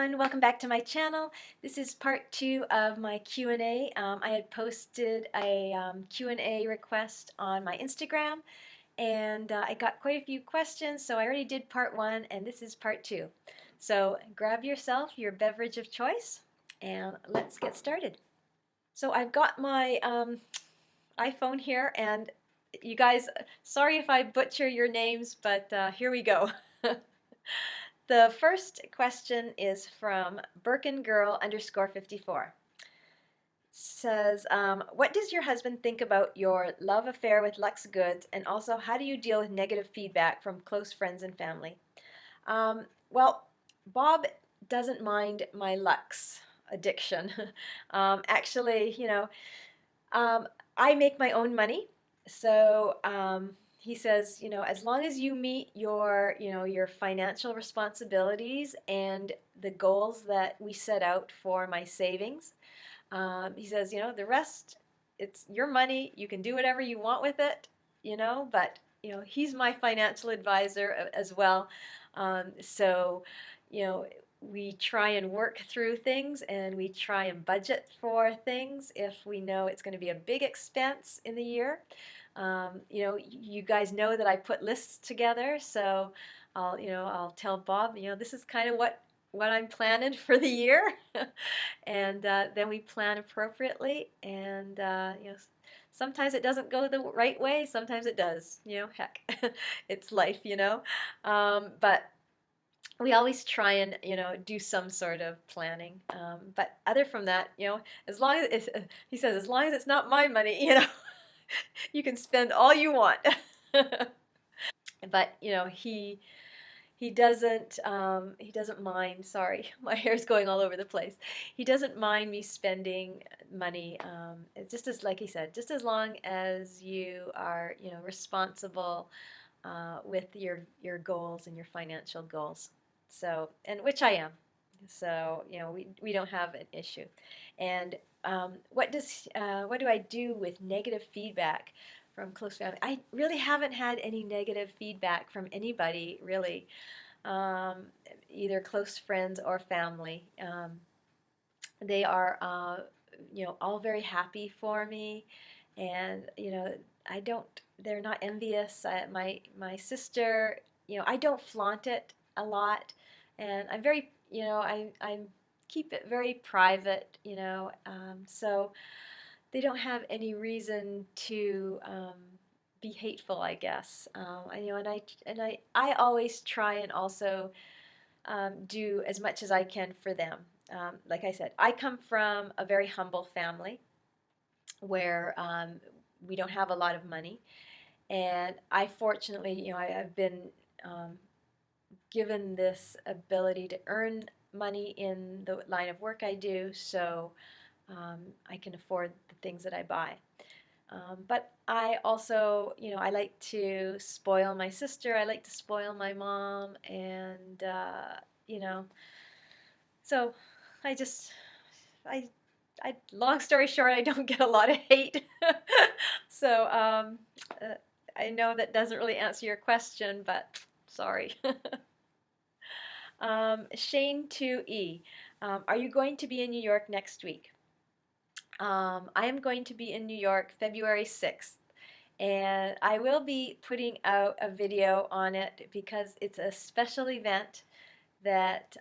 everyone, welcome back to my channel. This is part 2 of my Q&A. I had posted a Q&A request on my Instagram and I got quite a few questions, so I already did part 1 and this is part 2. So grab yourself your beverage of choice and let's get started. So I've got my iPhone here, and you guys, sorry if I butcher your names, but here we go. The first question is from Birkengirl_54. It says, what does your husband think about your love affair with Luxe Goods, and also how do you deal with negative feedback from close friends and family? Well, Bob doesn't mind my Luxe addiction. Actually, I make my own money, so he says, as long as you meet your financial responsibilities and the goals that we set out for my savings, he says, the rest, it's your money. You can do whatever you want with it, but he's my financial advisor as well. So, we try and work through things, and we try and budget for things if we know it's going to be a big expense in the year. You guys know that I put lists together, so I'll tell Bob, this is kind of what I'm planning for the year, and then we plan appropriately. And sometimes it doesn't go the right way, sometimes it does. Heck, it's life, but we always try and do some sort of planning. But other from that, as long as he says, as long as it's not my money, you can spend all you want. But he doesn't mind. Sorry, my hair's going all over the place. He doesn't mind me spending money. It's just as, like he said, just as long as you are responsible with your goals and your financial goals. So, and which I am. So we don't have an issue. And what do I do with negative feedback from close family? I really haven't had any negative feedback from anybody, really, either close friends or family. They are all very happy for me, and they're not envious. My sister, I don't flaunt it a lot, and I'm very, I keep it very private, so they don't have any reason to be hateful, I guess. I always try and also do as much as I can for them. Like I said, I come from a very humble family where we don't have a lot of money, and I fortunately, I've been given this ability to earn money in the line of work I do, so I can afford the things that I buy. But I also, I like to spoil my sister. I like to spoil my mom, and so I just, long story short, I don't get a lot of hate. So I know that doesn't really answer your question, but sorry. Shane 2E, are you going to be in New York next week? I am going to be in New York February 6th, and I will be putting out a video on it because it's a special event that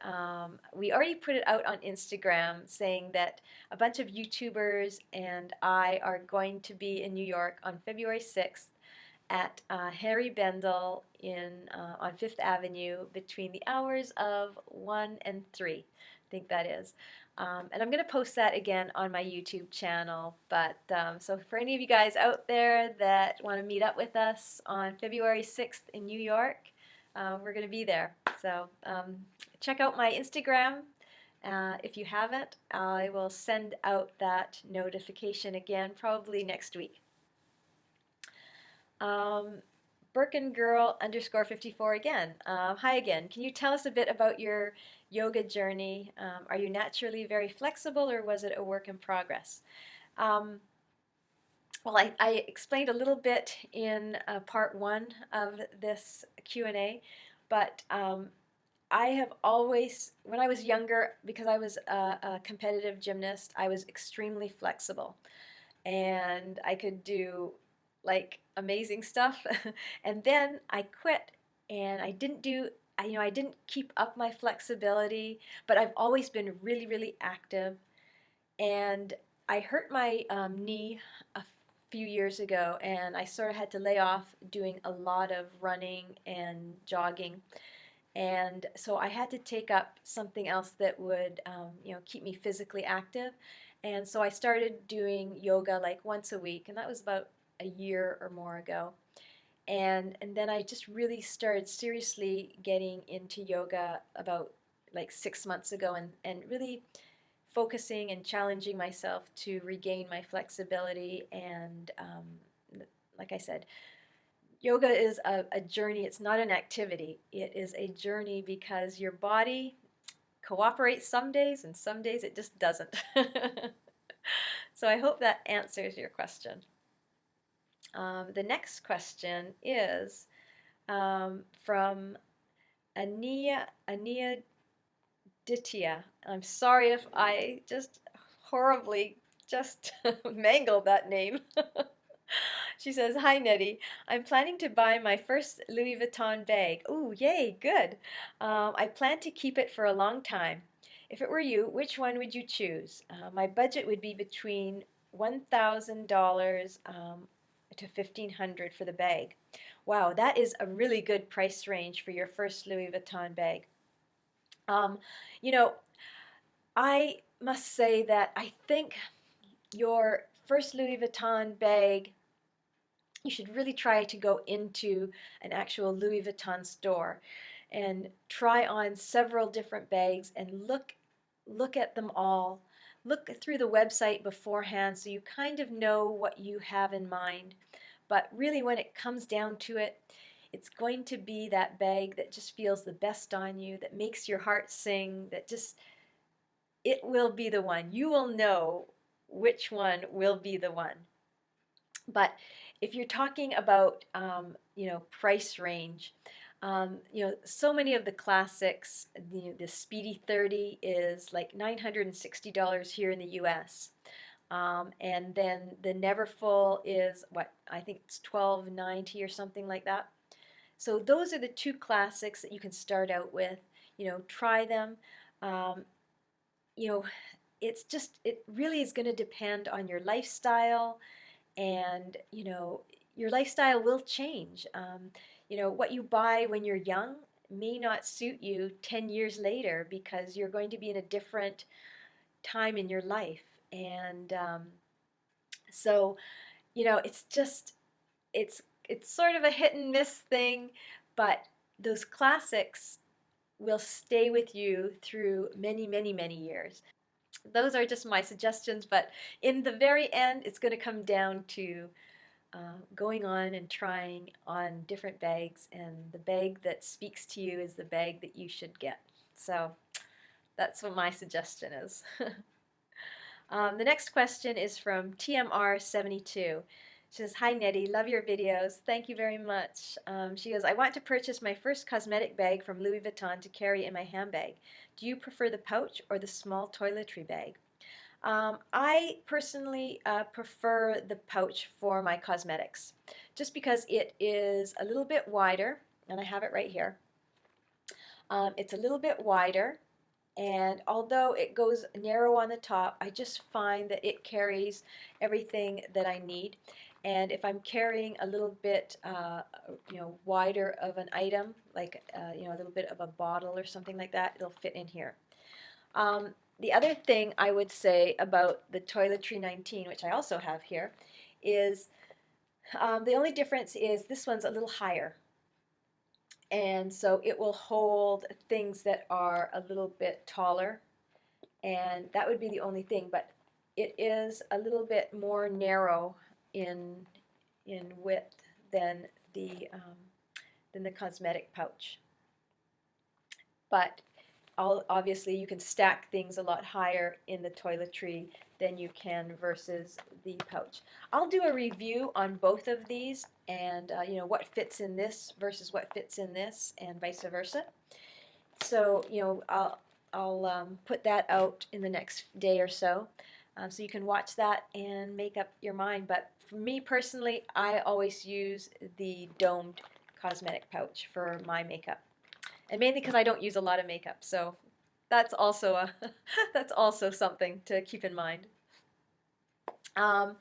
we already put it out on Instagram, saying that a bunch of YouTubers and I are going to be in New York on February 6th at Harry Bendel on 5th Avenue between the hours of 1 and 3, I think that is. And I'm going to post that again on my YouTube channel. But so for any of you guys out there that want to meet up with us on February 6th in New York, we're going to be there. So check out my Instagram. If you haven't, I will send out that notification again probably next week. Birkengirl_54 again. Hi again. Can you tell us a bit about your yoga journey? Are you naturally very flexible, or was it a work in progress? Well, I explained a little bit in part 1 of this Q&A, but I have always, when I was younger, because I was a competitive gymnast, I was extremely flexible, and I could do like amazing stuff. And then I quit, and I didn't do, I didn't keep up my flexibility, but I've always been really, really active. And I hurt my knee a few years ago, and I sort of had to lay off doing a lot of running and jogging. And so I had to take up something else that would, keep me physically active. And so I started doing yoga like once a week, and that was about a year or more ago. And then I just really started seriously getting into yoga about like 6 months ago, and really focusing and challenging myself to regain my flexibility. And like I said, yoga is a journey. It's not an activity. It is a journey because your body cooperates some days and some days it just doesn't. So I hope that answers your question. The next question is from Ania Ditya. I'm sorry if I just horribly just mangled that name. She says, "Hi Nettie, I'm planning to buy my first Louis Vuitton bag. Ooh, yay, good. I plan to keep it for a long time. If it were you, which one would you choose? My budget would be between $1,000 to $1,500 for the bag. Wow, that is a really good price range for your first Louis Vuitton bag. Um, you know, I must say that I think your first Louis Vuitton bag, you should really try to go into an actual Louis Vuitton store and try on several different bags and look at them all. Look through the website beforehand so you kind of know what you have in mind. But really, when it comes down to it, it's going to be that bag that just feels the best on you, that makes your heart sing, that just, it will be the one. You will know which one will be the one. But if you're talking about, price range, so many of the classics, the Speedy 30 is like $960 here in the U.S. And then the Neverfull is what, I think it's $12.90 or something like that. So those are the two classics that you can start out with. Try them. Um, you know, it really is going to depend on your lifestyle, and your lifestyle will change. What you buy when you're young may not suit you 10 years later because you're going to be in a different time in your life. And so it's it's sort of a hit and miss thing, but those classics will stay with you through many, many, many years. Those are just my suggestions, but in the very end, it's going to come down to going on and trying on different bags, and the bag that speaks to you is the bag that you should get. So that's what my suggestion is. The next question is from TMR72. She says, "Hi Nettie, love your videos. Thank you very much." She goes, "I want to purchase my first cosmetic bag from Louis Vuitton to carry in my handbag. Do you prefer the pouch or the small toiletry bag?" I personally prefer the pouch for my cosmetics, just because it is a little bit wider, and I have it right here. It's a little bit wider, and although it goes narrow on the top, I just find that it carries everything that I need. And if I'm carrying a little bit, wider of an item, like a little bit of a bottle or something like that, it'll fit in here. The other thing I would say about the Toiletry 19, which I also have here, is the only difference is this one's a little higher. And so it will hold things that are a little bit taller, and that would be the only thing. But it is a little bit more narrow in width than the cosmetic pouch. But obviously you can stack things a lot higher in the toiletry than you can versus the pouch. I'll do a review on both of these, and what fits in this versus what fits in this, and vice versa. So, I'll put that out in the next day or so. So you can watch that and make up your mind. But for me personally, I always use the domed cosmetic pouch for my makeup. And mainly because I don't use a lot of makeup. So that's also a that's also something to keep in mind. Um,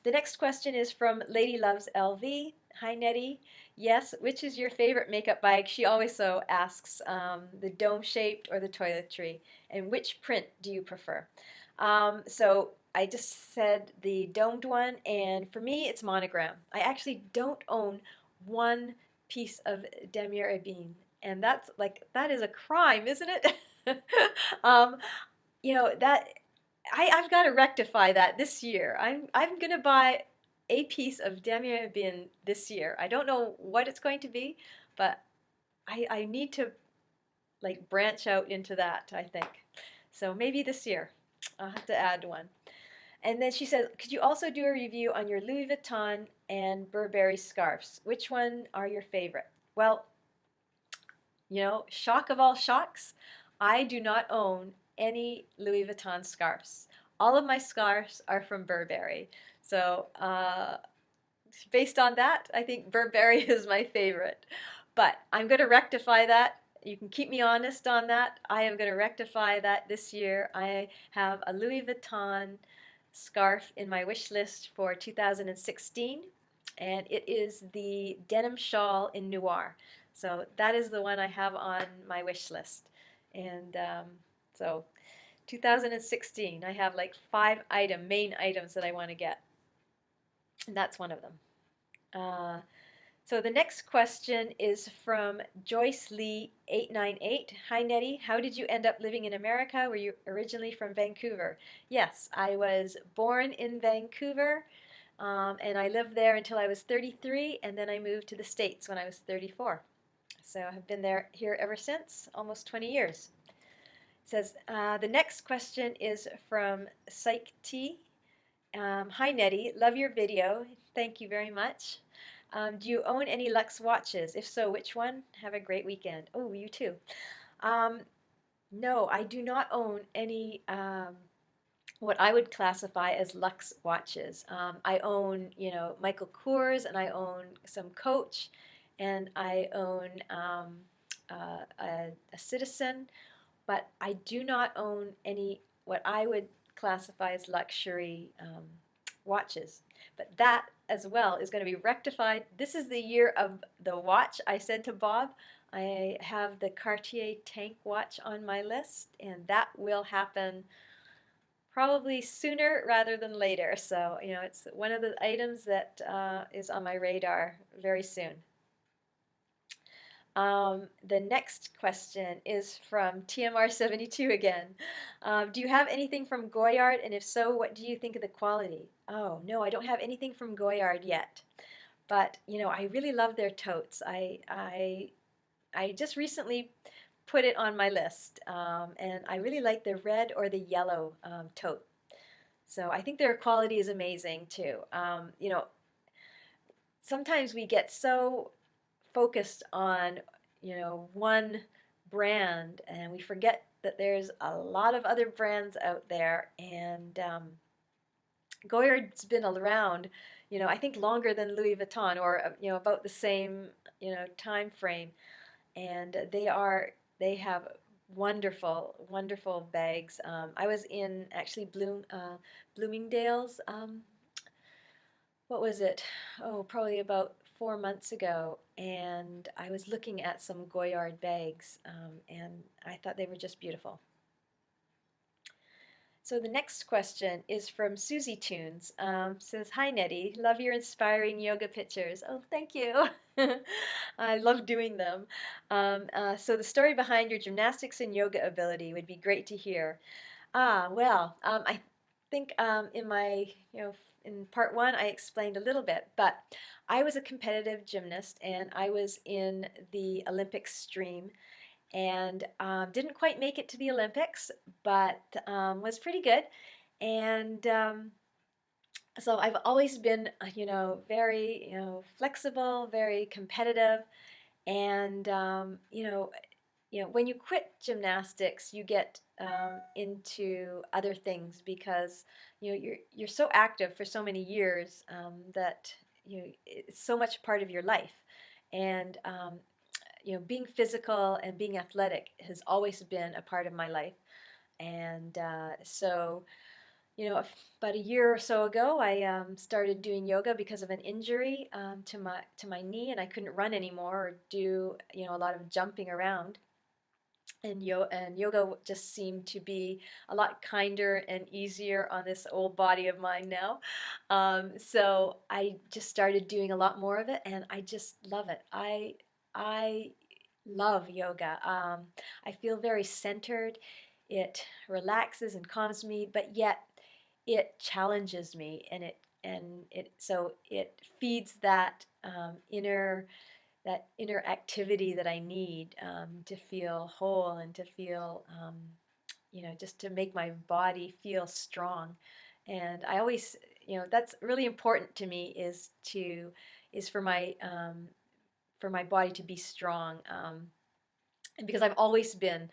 the next question is from Lady Loves LV. Hi, Nettie. Yes, which is your favorite makeup bag? She always so asks the dome shaped or the toiletry. And which print do you prefer? So I just said the domed one, and for me, it's monogram. I actually don't own one piece of damier ebene, and that is a crime, isn't it? um, that I've got to rectify that this year. I'm gonna buy a piece of damier ebene this year. I don't know what it's going to be, but I need to like branch out into that, I think. So maybe this year I'll have to add one. And then she says, could you also do a review on your Louis Vuitton and Burberry scarves? Which one are your favorite? Well, shock of all shocks, I do not own any Louis Vuitton scarves. All of my scarves are from Burberry. So, based on that, I think Burberry is my favorite. But I'm going to rectify that. You can keep me honest on that. I am going to rectify that this year. I have a Louis Vuitton scarf in my wish list for 2016, and it is the denim shawl in noir. So that is the one I have on my wish list. And so 2016, I have like main items that I want to get. And that's one of them. Uh, so the next question is from Joyce Lee 898. Hi Nettie, how did you end up living in America? Were you originally from Vancouver? Yes, I was born in Vancouver, and I lived there until I was 33, and then I moved to the States when I was 34. So I've been here ever since, almost 20 years. It says, the next question is from Psych T. Hi Nettie, love your video. Thank you very much. Do you own any Lux watches? If so, which one? Have a great weekend. Oh, you too. Um, no, I do not own any what I would classify as Lux watches. I own, Michael Kors, and I own some Coach, and I own a Citizen, but I do not own any what I would classify as luxury watches. But that as well is going to be rectified. This is the year of the watch. I said to Bob, I have the Cartier Tank watch on my list, and that will happen probably sooner rather than later. So, it's one of the items that is on my radar very soon. The next question is from TMR72 again. Do you have anything from Goyard? And if so, what do you think of the quality? Oh, no, I don't have anything from Goyard yet. But, I really love their totes. I just recently put it on my list. And I really like the red or the yellow tote. So I think their quality is amazing too. Sometimes we get so focused on, one brand, and we forget that there's a lot of other brands out there. And Goyard's been around, I think longer than Louis Vuitton, or about the same, time frame. And they have wonderful, wonderful bags. I was in actually Bloomingdale's. What was it? Oh, probably about 4 months ago, and I was looking at some Goyard bags, and I thought they were just beautiful. So the next question is from Susie Tunes. Says, hi Nettie, love your inspiring yoga pictures. Oh, thank you. I love doing them. So the story behind your gymnastics and yoga ability would be great to hear. I think in my, in part one, I explained a little bit, but I was a competitive gymnast, and I was in the Olympic stream, and didn't quite make it to the Olympics, but was pretty good. And so I've always been, very, flexible, very competitive, and when you quit gymnastics, you get into other things because you're so active for so many years that it's so much part of your life, and being physical and being athletic has always been a part of my life, and so about a year or so ago, I started doing yoga because of an injury to my knee, and I couldn't run anymore or do a lot of jumping around. And yoga just seemed to be a lot kinder and easier on this old body of mine now. So I just started doing a lot more of it, and I just love it. I love yoga. I feel very centered. It relaxes and calms me, but yet it challenges me, and it so it feeds that inner activity that I need to feel whole and to feel, just to make my body feel strong. And I always, that's really important to me is for my body to be strong. Because I've always been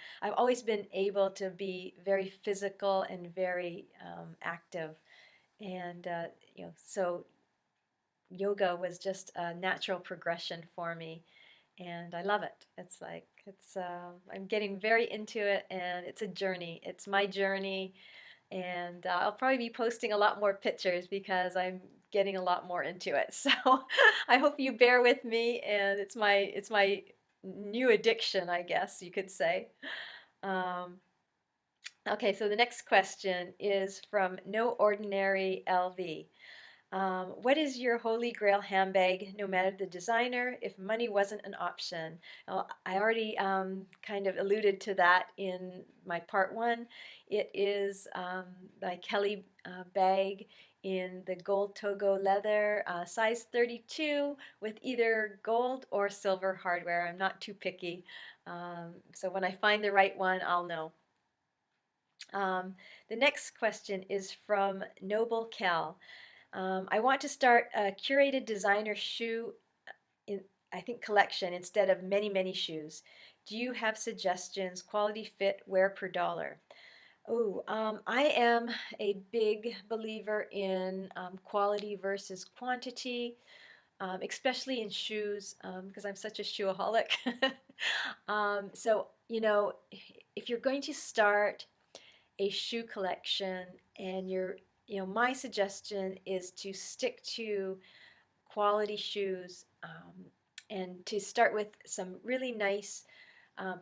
able to be very physical and very active, and so yoga was just a natural progression for me, and I love it. It's like I'm getting very into it, and it's a journey. It's my journey, and I'll probably be posting a lot more pictures because I'm getting a lot more into it. So I hope you bear with me, and it's my new addiction, I guess you could say. Um, okay, so the next question is from No Ordinary LV. What is your holy grail handbag, no matter the designer, if money wasn't an option? Well, I already kind of alluded to that in my part one. It is my Kelly bag in the gold Togo leather, size 32, with either gold or silver hardware. I'm not too picky. So when I find the right one, I'll know. The next question is from Noble Cal. I want to start a curated designer shoe in I think collection instead of many, many shoes. Do you have suggestions? Quality, fit, wear per dollar. Oh, I am a big believer in quality versus quantity, especially in shoes, because I'm such a shoeaholic. So, if you're going to start a shoe collection, and my suggestion is to stick to quality shoes, and to start with some really nice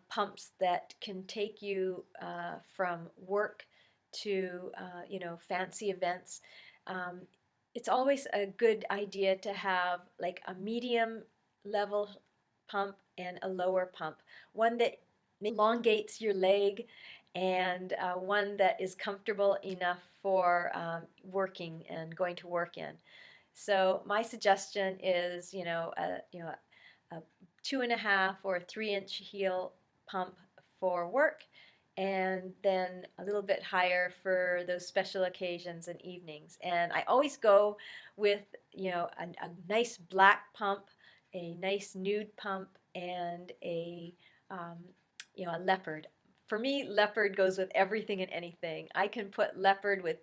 pumps that can take you from work to fancy events. Um, it's always a good idea to have like a medium level pump and a lower pump, one that elongates your leg, and one that is comfortable enough for working and going to work in. So my suggestion is, a 2.5 or 3-inch heel pump for work, and then a little bit higher for those special occasions and evenings. And I always go with, a nice black pump, a nice nude pump, and um, a leopard. For me, leopard goes with everything and anything. I can put leopard with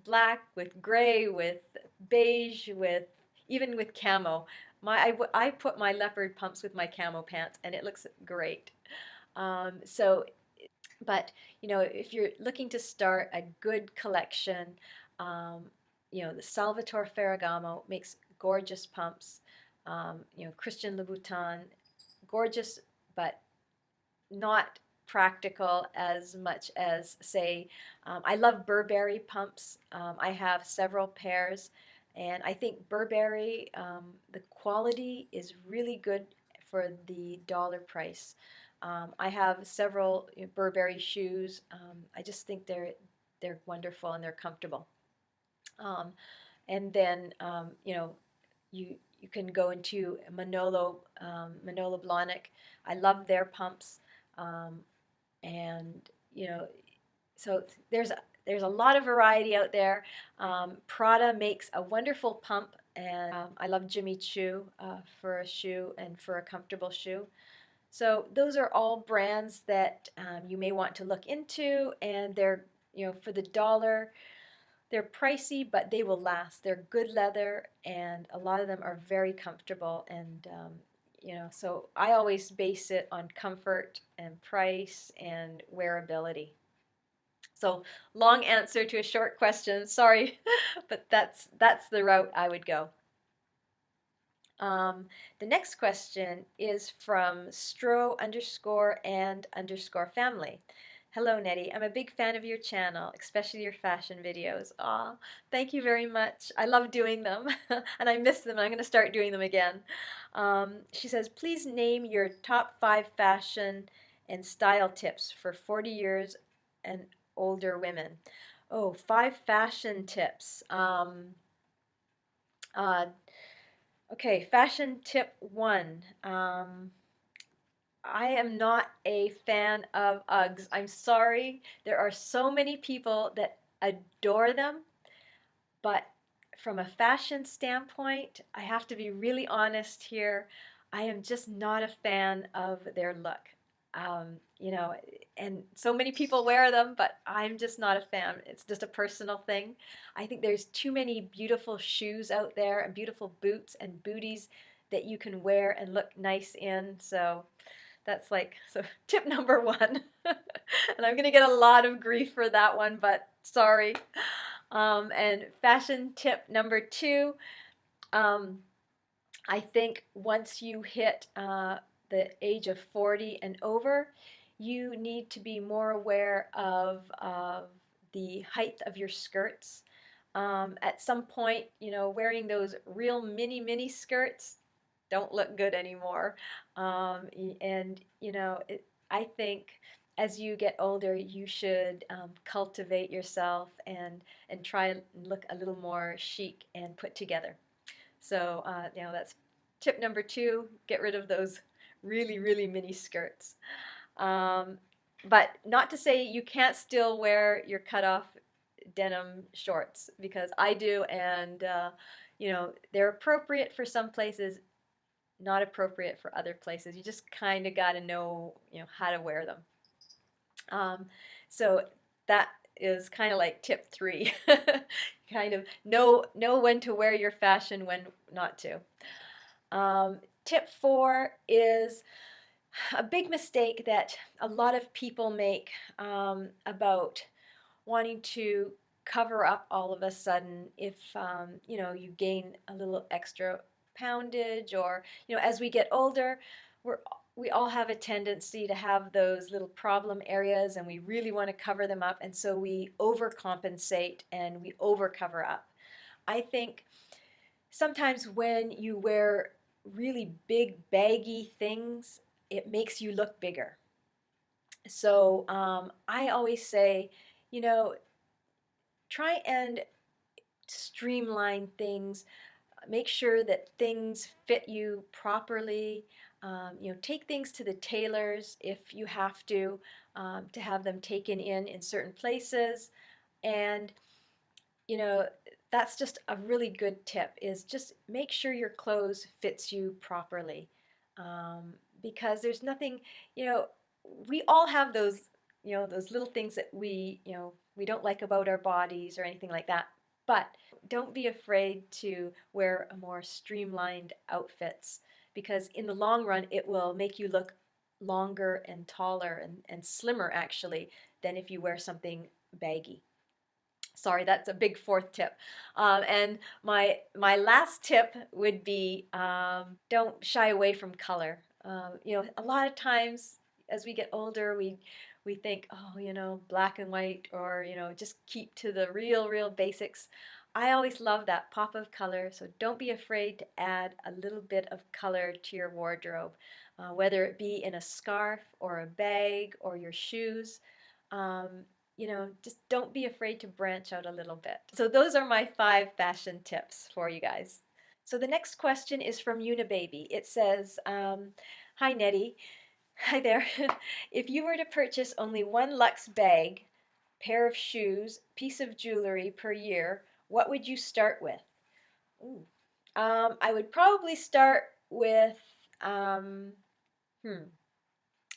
black, with gray, with beige, with even with camo. I put my leopard pumps with my camo pants, and it looks great. So, but if you're looking to start a good collection, um, the Salvatore Ferragamo makes gorgeous pumps. Christian Louboutin, gorgeous, but not practical as much as, say, I love Burberry pumps. I have several pairs, and I think Burberry, the quality is really good for the dollar price. I have several Burberry shoes. I just think they're wonderful and they're comfortable. Um, and then you can go into Manolo Blahnik. I love their pumps, um, and so there's a lot of variety out there. Prada makes a wonderful pump, and I love Jimmy Choo for a shoe and for a comfortable shoe. So those are all brands that you may want to look into, and they're, for the dollar, they're pricey, but they will last. They're good leather, and a lot of them are very comfortable. And so I always base it on comfort and price and wearability. So long answer to a short question. Sorry, but that's the route I would go. The next question is from Stro underscore and underscore family. Hello, Nettie. I'm a big fan of your channel, especially your fashion videos. Aw, thank you very much. I love doing them, and I miss them. I'm going to start doing them again. She says, please name your top 5 fashion and style tips for 40 years and older women. Oh, 5 fashion tips. Uh, Okay, fashion tip 1. I am not a fan of Uggs. I'm sorry. There are so many people that adore them, but from a fashion standpoint, I have to be really honest here. I am just not a fan of their look. You know, and so many people wear them, but I'm just not a fan. It's just a personal thing. I think there's too many beautiful shoes out there and beautiful boots and booties that you can wear and look nice in. So that's like, so tip number 1. And I'm going to get a lot of grief for that one, but sorry. And fashion tip number 2, I think once you hit the age of 40 and over, you need to be more aware of the height of your skirts. At some point, wearing those real mini skirts don't look good anymore. And, I think as you get older, you should cultivate yourself and try and look a little more chic and put together. So, that's tip number 2, get rid of those really mini skirts. But not to say you can't still wear your cutoff denim shorts, because I do, and they're appropriate for some places, not appropriate for other places. You just kind of got to know, how to wear them. So that is kind of like tip 3. Kind of know when to wear your fashion, when not to. Tip 4 is a big mistake that a lot of people make, about wanting to cover up all of a sudden if you gain a little extra poundage, or as we get older, we all have a tendency to have those little problem areas, and we really want to cover them up, and so we overcompensate and we over cover up. I think sometimes when you wear really big baggy things, it makes you look bigger. So I always say, you know, try and streamline things. Make sure that things fit you properly. Take things to the tailors if you have to have them taken in certain places. And you know, that's just a really good tip, is just make sure your clothes fits you properly. Because there's nothing, you know, we all have those, those little things that we don't like about our bodies or anything like that. But don't be afraid to wear a more streamlined outfits, because in the long run, it will make you look longer and taller and slimmer, actually, than if you wear something baggy. Sorry, that's a big 4th tip. And my last tip would be, don't shy away from color. A lot of times as we get older, we think, oh, black and white, or just keep to the real basics. I always love that pop of color, so don't be afraid to add a little bit of color to your wardrobe, whether it be in a scarf or a bag or your shoes. Just don't be afraid to branch out a little bit. So those are my 5 fashion tips for you guys. So the next question is from Unibaby. It says, hi Nettie. Hi there. If you were to purchase only one luxe bag, pair of shoes, piece of jewelry per year, what would you start with? Ooh. I would probably start with, hmm,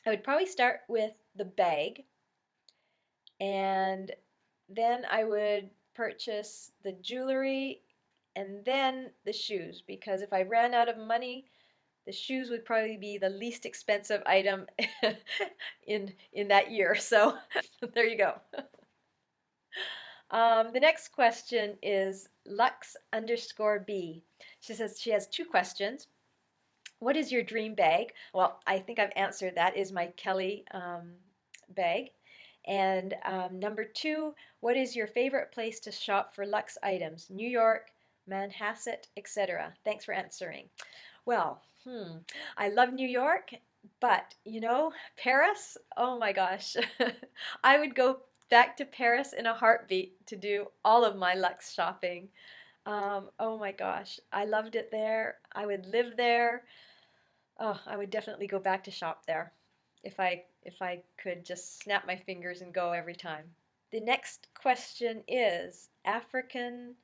I would probably start with the bag, and then I would purchase the jewelry and then the shoes, because if I ran out of money, the shoes would probably be the least expensive item in that year. So there you go. The next question is Lux_B. She says she has two questions. What is your dream bag? Well, I think I've answered that. Is my Kelly bag. And number two, what is your favorite place to shop for luxe items? New York, Manhasset, etc. Thanks for answering. Well, I love New York, but you know, Paris, oh my gosh. I would go back to Paris in a heartbeat to do all of my luxe shopping. Oh my gosh, I loved it there. I would live there. Oh, I would definitely go back to shop there if I could just snap my fingers and go every time. The next question is African,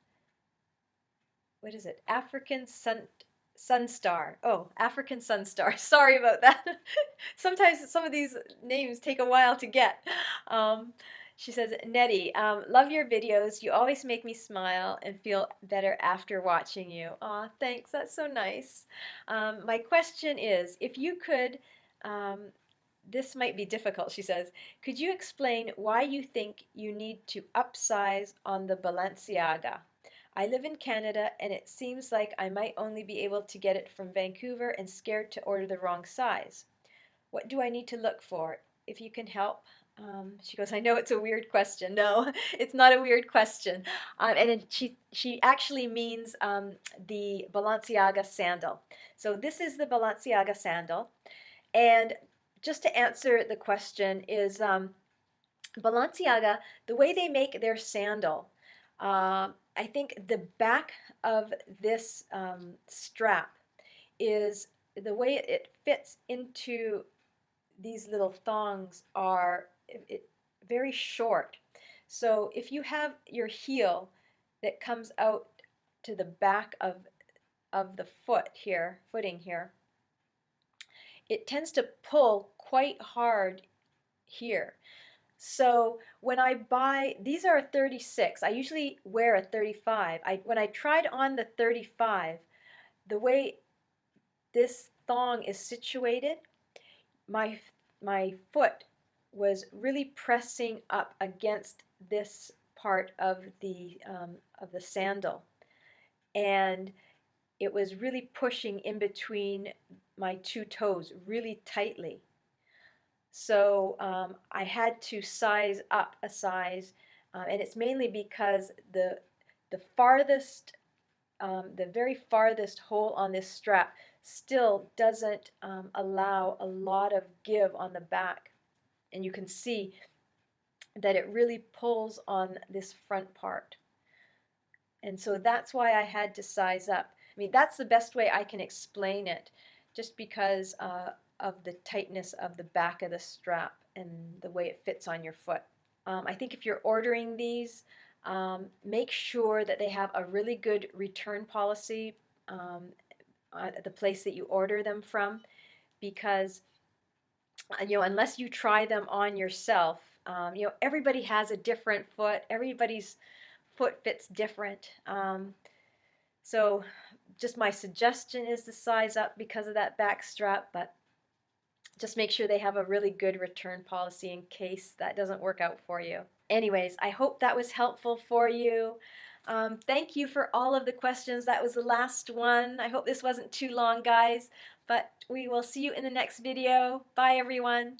what is it? African Sunstar. Oh, African Sunstar. Sorry about that. Sometimes some of these names take a while to get. She says, Nettie, love your videos. You always make me smile and feel better after watching you. Aw, thanks. That's so nice. My question is, if you could, this might be difficult, she says, could you explain why you think you need to upsize on the Balenciaga? I live in Canada and it seems like I might only be able to get it from Vancouver and scared to order the wrong size. What do I need to look for? If you can help. She goes, I know it's a weird question. No, it's not a weird question. And then she actually means the Balenciaga sandal. So this is the Balenciaga sandal. And just to answer the question is Balenciaga, the way they make their sandal, I think the back of this strap is the way it fits into these little thongs are very short. So if you have your heel that comes out to the back of the footing here, it tends to pull quite hard here. So when I buy, these are a 36. I usually wear a 35. When I tried on the 35, the way this thong is situated, my foot was really pressing up against this part of the sandal, and it was really pushing in between my two toes really tightly. So I had to size up a size, and it's mainly because the farthest, the very farthest hole on this strap still doesn't allow a lot of give on the back, and you can see that it really pulls on this front part. And so that's why I had to size up. I mean, that's the best way I can explain it, just because of the tightness of the back of the strap and the way it fits on your foot. I think if you're ordering these, make sure that they have a really good return policy at the place that you order them from, because unless you try them on yourself, everybody has a different foot. Everybody's foot fits different. So just my suggestion is to size up because of that back strap, but just make sure they have a really good return policy in case that doesn't work out for you. Anyways, I hope that was helpful for you. Thank you for all of the questions. That was the last one. I hope this wasn't too long, guys, but we will see you in the next video. Bye, everyone.